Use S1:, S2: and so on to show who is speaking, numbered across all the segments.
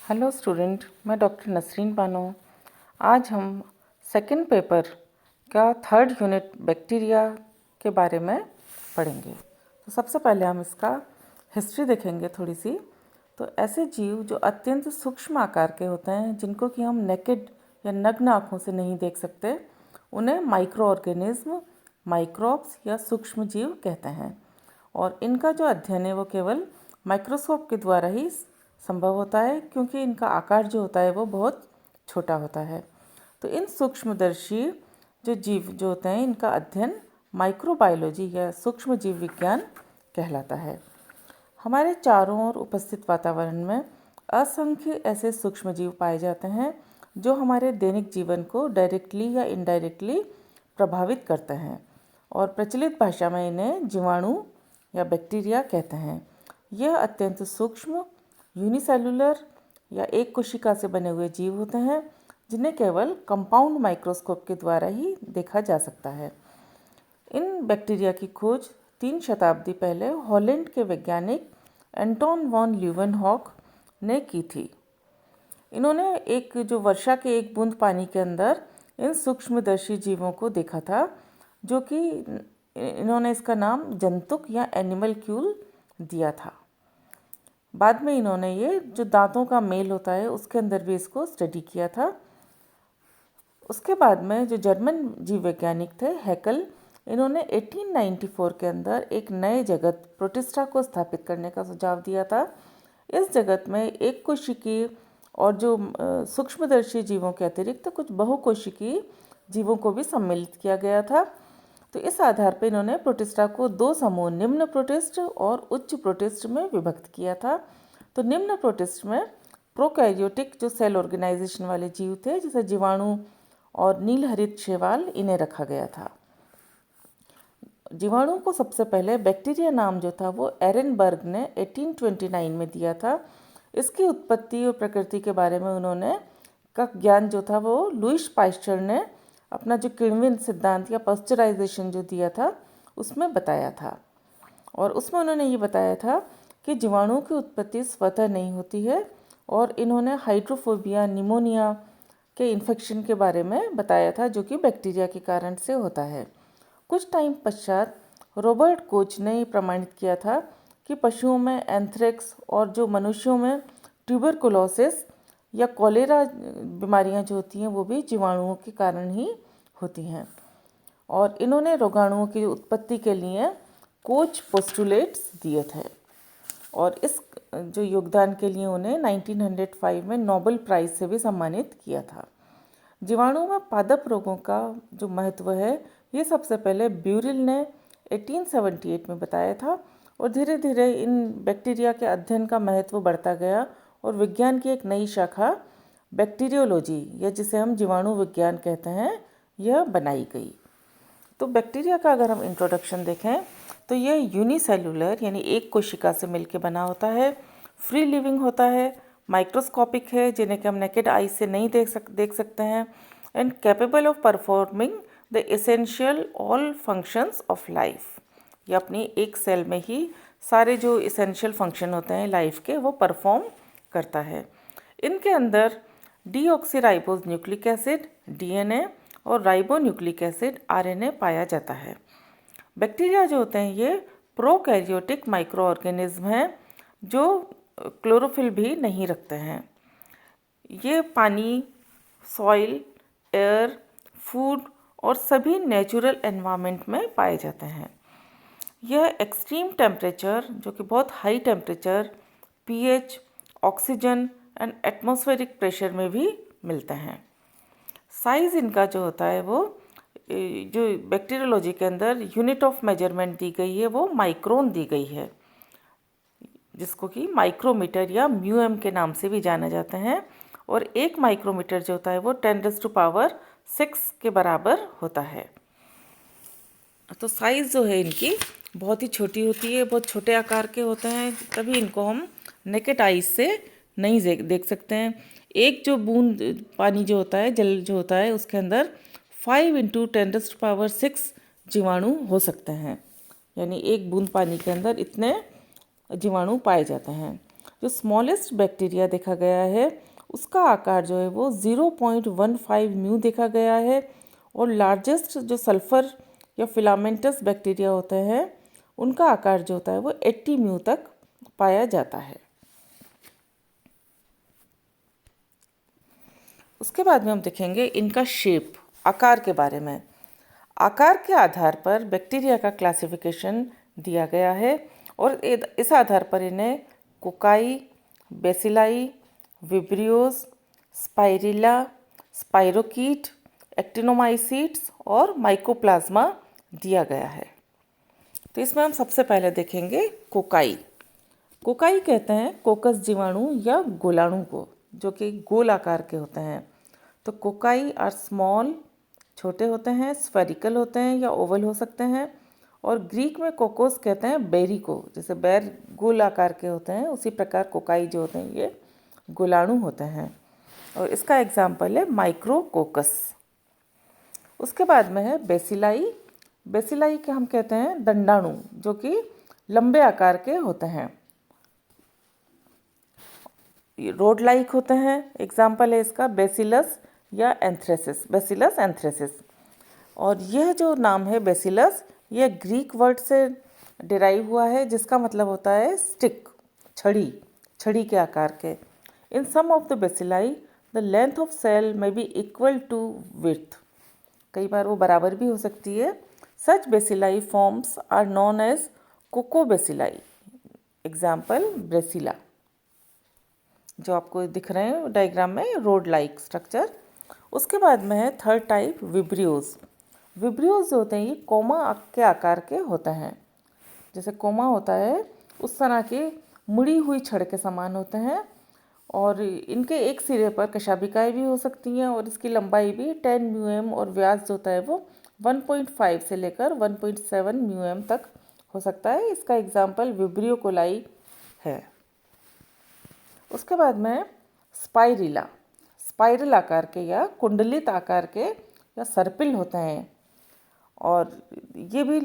S1: Hello student, मैं doctor Nasreen Bano. आज हम सेकंड पेपर का थर्ड यूनिट बैक्टीरिया के बारे में पढ़ेंगे। तो सबसे पहले हम इसका हिस्ट्री देखेंगे थोड़ी सी। तो ऐसे जीव जो अत्यंत सूक्ष्म आकार के होते हैं, जिनको कि हम नेकेड या नग्न आँखों से नहीं देख सकते, उन्हें माइक्रो ऑर्गेनिज्म, माइक्रोब्स या सूक्ष्म जीव कहते हैं। और इनका जो अध्ययन है वो केवल माइक्रोस्कोप के द्वारा ही संभव होता है, क्योंकि इनका आकार जो होता है वो बहुत छोटा होता है। तो इन सूक्ष्मदर्शी जो जीव जो होते हैं, इनका अध्ययन माइक्रोबायोलॉजी या सूक्ष्म जीव विज्ञान कहलाता है। हमारे चारों ओर उपस्थित वातावरण में असंख्य ऐसे सूक्ष्म जीव पाए जाते हैं जो हमारे दैनिक जीवन को डायरेक्टली या इनडायरेक्टली प्रभावित करते हैं, और प्रचलित भाषा में इन्हें जीवाणु या बैक्टीरिया कहते हैं। यह अत्यंत सूक्ष्म, यूनिसेलुलर या एक कोशिका से बने हुए जीव होते हैं, जिन्हें केवल कंपाउंड माइक्रोस्कोप के द्वारा ही देखा जा सकता है। इन बैक्टीरिया की खोज 3 शताब्दी पहले हॉलैंड के वैज्ञानिक एंटोन वॉन ल्यूवेनहॉक ने की थी। इन्होंने एक जो वर्षा के एक बूंद पानी के अंदर इन सूक्ष्मदर्शी जीवों को देखा था, जो कि इन्होंने इसका नाम जंतुक या एनिमलक्यूल दिया था। बाद में इन्होंने ये जो दांतों का मेल होता है उसके अंदर भी इसको स्टडी किया था। उसके बाद में जो जर्मन जीव वैज्ञानिक थे हैकल, इन्होंने 1894 के अंदर एक नए जगत प्रोटिस्टा को स्थापित करने का सुझाव दिया था। इस जगत में एक कोशिकीय और जो सूक्ष्मदर्शी जीवों के अतिरिक्त कुछ बहुकोशिकीय जीवों को भी सम्मिलित किया गया था। तो इस आधार पर इन्होंने प्रोटिस्टा को 2 समूह, निम्न प्रोटिस्ट और उच्च प्रोटिस्ट में विभक्त किया था। तो निम्न प्रोटिस्ट में प्रोकैरियोटिक जो सेल ऑर्गेनाइजेशन वाले जीव थे, जैसे जीवाणु और नीलहरित शैवाल, इन्हें रखा गया था। जीवाणु को सबसे पहले बैक्टीरिया नाम जो था वो एरेनबर्ग ने 1829 में दिया था। इसकी उत्पत्ति और प्रकृति के बारे में उन्होंने का ज्ञान जो था वो लुईस पास्चर ने अपना जो किण्विन सिद्धांत या पास्चराइजेशन जो दिया था उसमें बताया था। और उसमें उन्होंने ये बताया था कि जीवाणुओं की उत्पत्ति स्वतः नहीं होती है, और इन्होंने हाइड्रोफोबिया, निमोनिया के इन्फेक्शन के बारे में बताया था, जो कि बैक्टीरिया के कारण से होता है। कुछ टाइम पश्चात रॉबर्ट कोच ने प्रमाणित किया था कि पशुओं में एंथ्रेक्स और जो मनुष्यों में ट्यूबरकुलोसिस या कॉलेरा बीमारियां जो होती हैं वो भी जीवाणुओं के कारण ही होती हैं। और इन्होंने रोगाणुओं की उत्पत्ति के लिए कोच पोस्टुलेट्स दिए थे, और इस जो योगदान के लिए उन्हें 1905 में नोबेल प्राइज़ से भी सम्मानित किया था। जीवाणुओं में पादप रोगों का जो महत्व है, ये सबसे पहले ब्यूरिल ने 1878 में बताया था, और धीरे धीरे इन बैक्टीरिया के अध्ययन का महत्व बढ़ता गया, और विज्ञान की एक नई शाखा बैक्टीरियोलॉजी, या जिसे हम जीवाणु विज्ञान कहते हैं, यह बनाई गई। तो बैक्टीरिया का अगर हम इंट्रोडक्शन देखें तो यह यूनिसेलुलर यानी एक कोशिका से मिलकर बना होता है, फ्री लिविंग होता है, माइक्रोस्कोपिक है, जिन्हें कि हम नेकेड आई से नहीं देख सकते हैं, and capable of performing the essential all functions of life. ये अपनी एक सेल में ही सारे जो एसेंशियल फंक्शन होते हैं लाइफ के वो परफॉर्म करता है। इनके अंदर डीऑक्सीराइबोज न्यूक्लिक एसिड डीएनए और राइबो न्यूक्लिक एसिड आरएनए पाया जाता है। बैक्टीरिया जो होते हैं ये प्रोकैरियोटिक माइक्रो ऑर्गेनिज्म हैं जो क्लोरोफिल भी नहीं रखते हैं। ये पानी, सॉइल, एयर, फूड और सभी नेचुरल एनवायरनमेंट में पाए जाते हैं। यह एक्सट्रीम टेम्परेचर, जो कि बहुत high temperature, pH, oxygen and atmospheric pressure में भी मिलते हैं। साइज़ इनका जो होता है वो जो बैक्टीरियोलॉजी के अंदर यूनिट ऑफ मेजरमेंट दी गई है वो माइक्रोन दी गई है, जिसको कि माइक्रोमीटर या म्यूएम के नाम से भी जाना जाते हैं। और 1 माइक्रोमीटर जो होता है वो 10⁻6 के बराबर होता है। तो साइज़ जो है इनकी बहुत ही छोटी होती है, बहुत छोटे आकार के होते हैं, तभी इनको हम नेकेड आइज से नहीं देख सकते हैं। एक जो बूंद पानी जो होता है, जल जो होता है, उसके अंदर 5 × 10⁻6 जीवाणु हो सकते हैं, यानी एक बूंद पानी के अंदर इतने जीवाणु पाए जाते हैं। जो स्मॉलेस्ट बैक्टीरिया देखा गया है उसका आकार जो है वो 0.15 म्यू देखा गया है, और लार्जेस्ट जो सल्फर या फिलामेंटस बैक्टीरिया होते हैं उनका आकार जो होता है वो 80 म्यू तक पाया जाता है। उसके बाद में हम देखेंगे इनका शेप, आकार के बारे में। आकार के आधार पर बैक्टीरिया का क्लासिफिकेशन दिया गया है, और इस आधार पर इन्हें कोकाई, बेसिलाई, विब्रियोज, स्पाइरिला, स्पाइरोकीट, एक्टिनोमाइसीट्स और माइकोप्लाज्मा दिया गया है। तो इसमें हम सबसे पहले देखेंगे कोकाई। कोकाई कहते हैं कोकस जीवाणु या गोलाणु को, जो कि गोल आकार के होते हैं। तो कोकाई आर स्मॉल, छोटे होते हैं, स्फेरिकल होते हैं या ओवल हो सकते हैं। और ग्रीक में कोकोस कहते हैं बेरी को, जैसे बैर गोल आकार के होते हैं उसी प्रकार कोकाई जो होते हैं ये गोलाणु होते हैं। और इसका एग्जाम्पल है माइक्रोकोकस। उसके बाद में है बेसिलाई। बेसिलाई के हम कहते हैं दंडाणु, जो कि लंबे आकार के होते हैं, रोड लाइक होते हैं। एग्जाम्पल है इसका बेसिलस या एंथ्रेसिस, बेसिलस एंथ्रेसिस। और यह जो नाम है बेसिलस, यह ग्रीक वर्ड से डिराइव हुआ है, जिसका मतलब होता है स्टिक, छड़ी, छड़ी के आकार के। In some of the bacilli the length of cell में बी इक्वल टू विड्थ, कई बार वो बराबर भी हो सकती है। Such bacilli forms are known as coccobacilli. Example Brucella, जो आपको दिख रहे हैं डायग्राम में, रोड लाइक स्ट्रक्चर। उसके बाद में है थर्ड टाइप विब्रियोज। विब्रियोज जो होते हैं ये कोमा के आकार के होते हैं, जैसे कोमा होता है उस तरह की मुड़ी हुई छड़ के समान होते हैं। और इनके एक सिरे पर कशाभिकाएँ भी हो सकती हैं, और इसकी लंबाई भी 10 म्यूएम और व्यास जो होता है वो 1.5 से लेकर 1.7 म्यूएम तक हो सकता है। इसका एग्जाम्पल विब्रियो कोलाई है। उसके बाद में स्पाइरिला, स्पाइरल आकार के या कुंडलित आकार के या सर्पिल होते हैं, और ये भी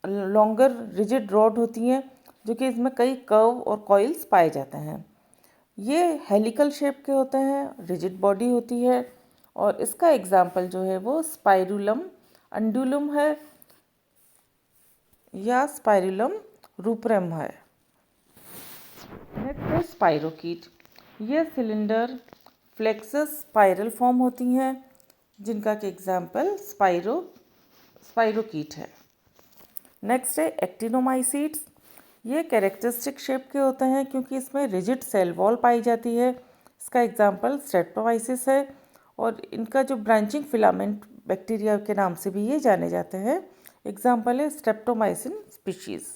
S1: लॉन्गर रिजिड रॉड होती हैं, जो कि इसमें कई कर्व और कॉइल्स पाए जाते हैं। ये हेलिकल शेप के होते हैं, रिजिड बॉडी होती है, और इसका एग्जाम्पल जो है वो स्पाइरुलम अंडुलम है या स्पाइरुलम रूपरम है। नेक्स्ट है स्पाइरोकीट। ये सिलेंडर फ्लेक्सस स्पाइरल फॉर्म होती हैं, जिनका कि एग्जाम्पल स्पाइरोकीट है। नेक्स्ट है एक्टिनोमाइसीट्स। ये कैरेक्टरिस्टिक शेप के होते हैं क्योंकि इसमें रिजिड सेल वॉल पाई जाती है। इसका एग्जाम्पल स्ट्रेप्टोमाइसिस है, और इनका जो ब्रांचिंग फिलामेंट बैक्टीरिया के नाम से भी ये जाने जाते हैं। एग्जाम्पल है स्ट्रेप्टोमाइसिन स्पीशीज।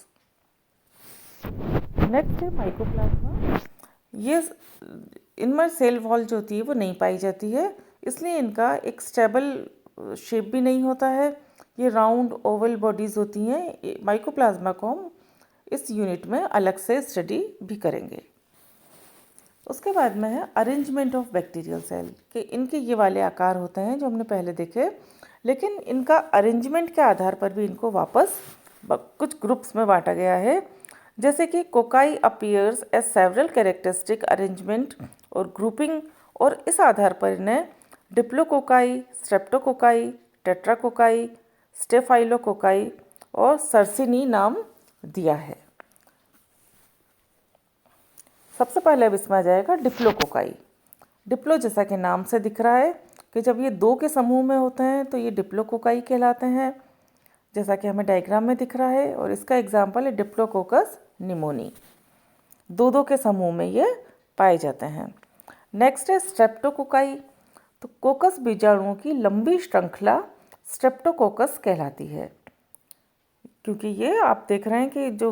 S1: नेक्स्ट है माइकोप्लाज्मा। ये इनमें सेल वॉल जो होती है वो नहीं पाई जाती है, इसलिए इनका एक स्टेबल शेप भी नहीं होता है। ये राउंड ओवल बॉडीज़ होती हैं। माइकोप्लाज्मा को हम इस यूनिट में अलग से स्टडी भी करेंगे। उसके बाद में है अरेंजमेंट ऑफ बैक्टीरियल सेल, कि इनके ये वाले आकार होते हैं जो हमने पहले देखे, लेकिन इनका अरेंजमेंट के आधार पर भी इनको वापस कुछ ग्रुप्स में बांटा गया है। जैसे कि cocci appears as several characteristic arrangement और ग्रुपिंग, और इस आधार पर इन्हें डिप्लोकोकाई, स्ट्रेप्टोकोकाई, टेट्राकोकाई, स्टेफाइलोकोकाई और सर्सिनी नाम दिया है। सबसे पहले अब इसमें आ जाएगा डिप्लोकोकाई। डिप्लो जैसा कि नाम से दिख रहा है कि जब ये दो के समूह में होते हैं तो ये डिप्लोकोकाई कहलाते हैं, जैसा कि हमें डायग्राम में दिख रहा है। और इसका एग्जाम्पल है डिप्लोकोकस निमोनी, दो के समूह में ये पाए जाते हैं। नेक्स्ट है स्ट्रेप्टोकोकाई। तो कोकस बीजाणुओं की लंबी श्रृंखला स्ट्रेप्टोकोकस कहलाती है, क्योंकि ये आप देख रहे हैं कि जो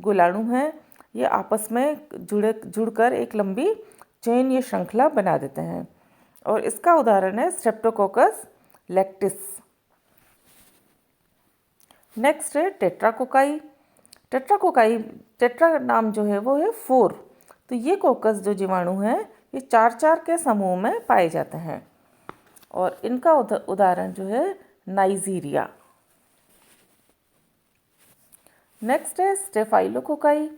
S1: गोलाणु हैं ये आपस में जुड़कर एक लंबी चेन, ये श्रृंखला बना देते हैं। और इसका उदाहरण है स्ट्रेप्टोकोकस लैक्टिस। नेक्स्ट है टेट्राकोकाई। टेट्रा नाम जो है वो है 4। तो ये कोकस जो जीवाणु हैं ये 4 के समूह में पाए जाते हैं, और इनका उदाहरण जो है नाइजीरिया। नेक्स्ट है स्टेफाइलोकोकाई।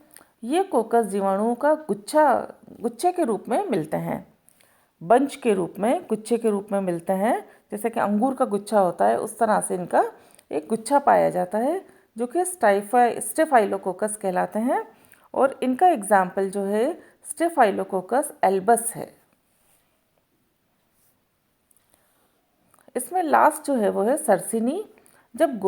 S1: ये कोकस जीवाणुओं का गुच्छे के रूप में मिलते हैं, बंच के रूप में, गुच्छे के रूप में मिलते हैं। जैसे कि अंगूर का गुच्छा होता है, उस तरह से इनका एक गुच्छा पाया जाता है जो कि स्टेफाइलोकोकस कहलाते हैं। और इनका एग्जाम्पल जो है स्टेफाइलोकोकस एल्बस है। इसमें लास्ट जो है वो है सर्सिनी। जब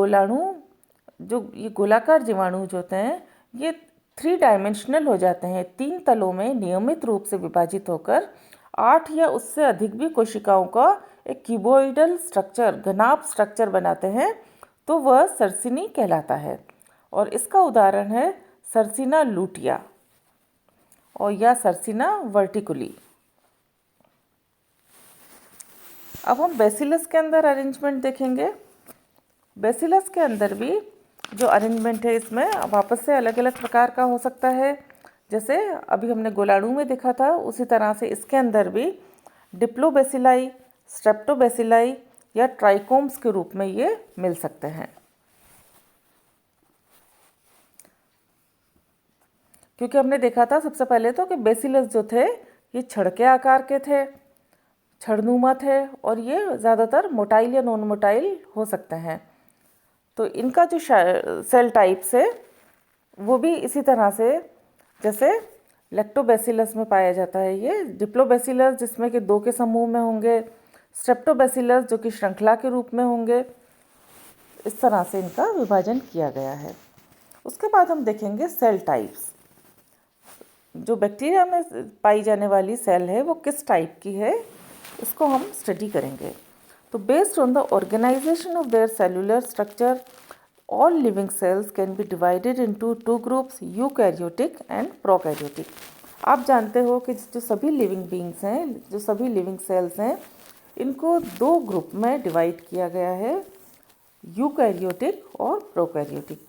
S1: ये गोलाकार जीवाणु जो होते हैं ये 3 डायमेंशनल हो जाते हैं, 3 तलों में नियमित रूप से विभाजित होकर 8 या उससे अधिक भी कोशिकाओं का एक क्यूबॉइडल स्ट्रक्चर, घनाभ स्ट्रक्चर बनाते हैं, तो वह सर्सिनी कहलाता है। और इसका उदाहरण है सर्सिना लूटिया और या सर्सिना वर्टिकुली। अब हम बेसिलस के अंदर अरेंजमेंट देखेंगे। बेसिलस के अंदर भी जो अरेंजमेंट है इसमें वापस से अलग अलग प्रकार का हो सकता है। जैसे अभी हमने गोलाणु में देखा था, उसी तरह से इसके अंदर भी डिप्लोबेसिलाई, स्ट्रेप्टोबेसिलाई या ट्राइकोम्स के रूप में ये मिल सकते हैं। क्योंकि हमने देखा था सबसे पहले तो कि बेसिलस जो थे ये छड़ के आकार के थे, छड़नुमा थे, और ये ज़्यादातर मोटाइल या नॉन मोटाइल हो सकते हैं। तो इनका जो सेल टाइप्स है वो भी इसी तरह से, जैसे लैक्टोबैसिलस में पाया जाता है ये, डिप्लोबैसिलस जिसमें कि 2 के समूह में होंगे, स्ट्रेप्टोबैसिलस जो कि श्रृंखला के रूप में होंगे। इस तरह से इनका विभाजन किया गया है। उसके बाद हम देखेंगे सेल टाइप्स। जो बैक्टीरिया में पाई जाने वाली सेल है वो किस टाइप की है, इसको हम स्टडी करेंगे। तो based on the organization of their cellular structure, all living cells can be divided into 2 groups, eukaryotic and prokaryotic. आप जानते हो कि जो सभी लिविंग बींग्स हैं, जो सभी लिविंग सेल्स हैं, इनको 2 ग्रुप में डिवाइड किया गया है, यूकैरियोटिक और प्रोकैरियोटिक।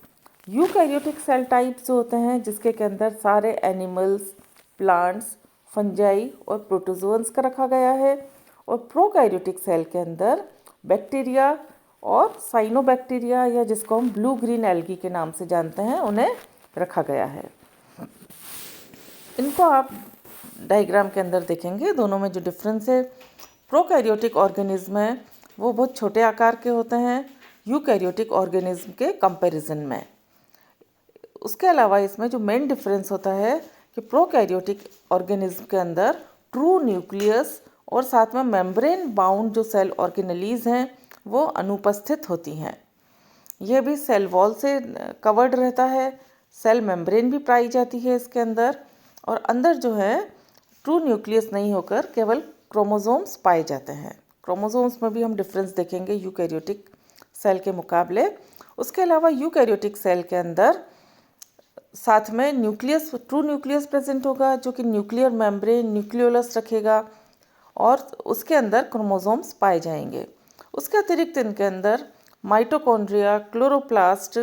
S1: यूकैरियोटिक सेल टाइप्स जो होते हैं जिसके के अंदर सारे एनिमल्स, प्लांट्स, फंजाई और प्रोटोजोअन्स का रखा गया है, और प्रोकैरियोटिक सेल के अंदर बैक्टीरिया और साइनोबैक्टीरिया या जिसको हम ब्लू ग्रीन एल्गी के नाम से जानते हैं उन्हें रखा गया है। इनको आप डायग्राम के अंदर देखेंगे, दोनों में जो डिफरेंस है, प्रोकैरियोटिक ऑर्गेनिज्म है वो बहुत छोटे आकार के होते हैं यूकैरियोटिक ऑर्गेनिज्म के कंपैरिजन में। उसके अलावा इसमें जो मेन डिफरेंस होता है कि प्रोकैरियोटिक ऑर्गेनिज्म के अंदर ट्रू न्यूक्लियस और साथ में मेम्ब्रेन बाउंड जो सेल ऑर्गेनेलीज हैं वो अनुपस्थित होती हैं। यह भी सेल वॉल से कवर्ड रहता है, सेल मेम्ब्रेन भी पाई जाती है इसके अंदर, और अंदर जो है ट्रू न्यूक्लियस नहीं होकर केवल क्रोमोसोम्स पाए जाते हैं। क्रोमोसोम्स में भी हम डिफरेंस देखेंगे यूकैरियोटिक सेल के मुकाबले। उसके अलावा यूकैरियोटिक सेल के अंदर साथ में न्यूक्लियस, ट्रू न्यूक्लियस प्रेजेंट होगा जो कि न्यूक्लियर मेम्ब्रेन, न्यूक्लियोलस रखेगा, और उसके अंदर क्रोमोसोम्स पाए जाएंगे। उसके अतिरिक्त इनके अंदर माइटोकॉन्ड्रिया, क्लोरोप्लास्ट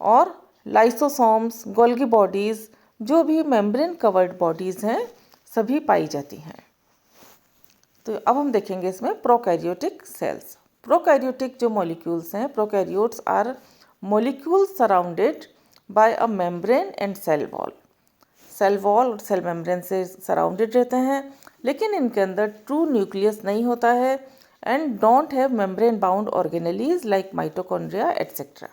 S1: और लाइसोसोम्स, गोल्गी बॉडीज़, जो भी मेम्ब्रेन कवर्ड बॉडीज़ हैं सभी पाई जाती हैं। तो अब हम देखेंगे इसमें प्रोकैरियोटिक सेल्स। प्रोकैरियोटिक जो मॉलिक्यूल्स हैं, prokaryotes are molecules surrounded by a membrane and cell wall. Cell wall और सेल मेम्ब्रेन से सराउंडेड रहते हैं, लेकिन इनके अंदर ट्रू न्यूक्लियस नहीं होता है and don't have membrane bound organelles like mitochondria etcetera.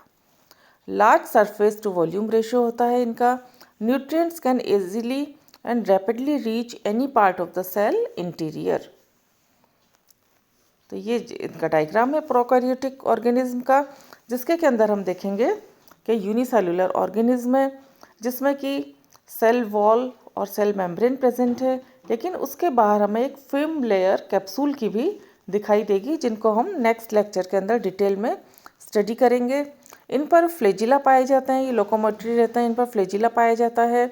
S1: Large surface to volume ratio होता है इनका। Nutrients can easily and rapidly reach any part of the cell interior. तो ये इनका डायग्राम है प्रोकैरियोटिक ऑर्गेनिज्म का, जिसके के अंदर हम देखेंगे कि यूनिसेलुलर ऑर्गेनिज्म है जिसमें कि सेल वॉल और सेल मेम्ब्रेन प्रेजेंट है, लेकिन उसके बाहर हमें एक फिल्म लेयर कैप्सूल की भी दिखाई देगी, जिनको हम नेक्स्ट लेक्चर के अंदर डिटेल में स्टडी करेंगे। इन पर फ्लैजिला पाए जाते हैं, ये लोकोमोटरी रहते हैं, इन पर फ्लैजिला पाया जाता है।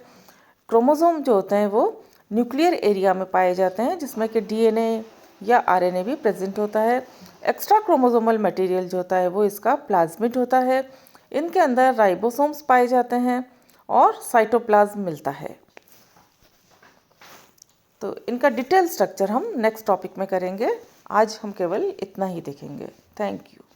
S1: क्रोमोसोम जो होते हैं वो न्यूक्लियर एरिया में पाए जाते हैं, जिसमें कि डीएनए या आरएनए भी प्रेजेंट होता है। एक्स्ट्रा क्रोमोसोमल मटेरियल जो होता है वो इसका प्लाज्मिड होता है। इनके अंदर राइबोसोम्स पाए जाते हैं और साइटोप्लाज्म मिलता है। तो इनका डिटेल स्ट्रक्चर हम नेक्स्ट टॉपिक में करेंगे। आज हम केवल इतना ही देखेंगे। Thank you.